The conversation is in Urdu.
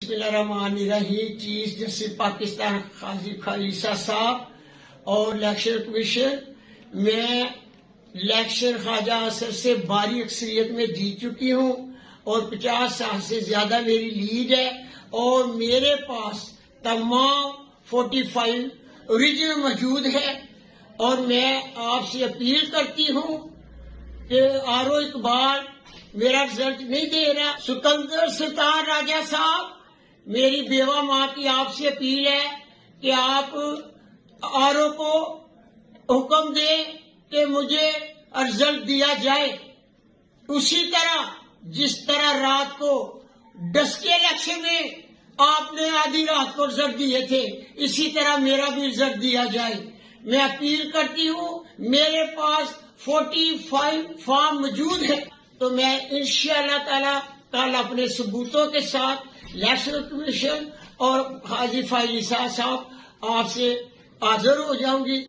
بسم اللہ الرحمن الرحیم. چیف جسٹس پاکستان قاضی خلیصہ صاحب اور الیکشن کمیشن، میں الیکشن خواجہ اثر سے بھاری اکثریت میں جیت چکی ہوں اور 50 سال سے زیادہ میری لیڈ ہے اور میرے پاس تمام 45 اوریجنل موجود ہے. اور میں آپ سے اپیل کرتی ہوں کہ آر او اقبال میرا رزلٹ نہیں دے رہا. سکندر سلطان راجہ صاحب، میری بیوہ ماں کی آپ سے اپیل ہے کہ آپ آر او کو حکم دیں کہ مجھے رزلٹ دیا جائے. اسی طرح جس طرح رات کو ڈسکے الیکشن میں آپ نے آدھی رات کو رزلٹ دیے تھے، اسی طرح میرا بھی رزلٹ دیا جائے. میں اپیل کرتی ہوں، میرے پاس 45 فارم موجود ہے تو میں انشاءاللہ تعالی کل اپنے ثبوتوں کے ساتھ الیکشن کمیشن اور قاضی خلیصہ صاحب آپ سے حاضر ہو جاؤں گی.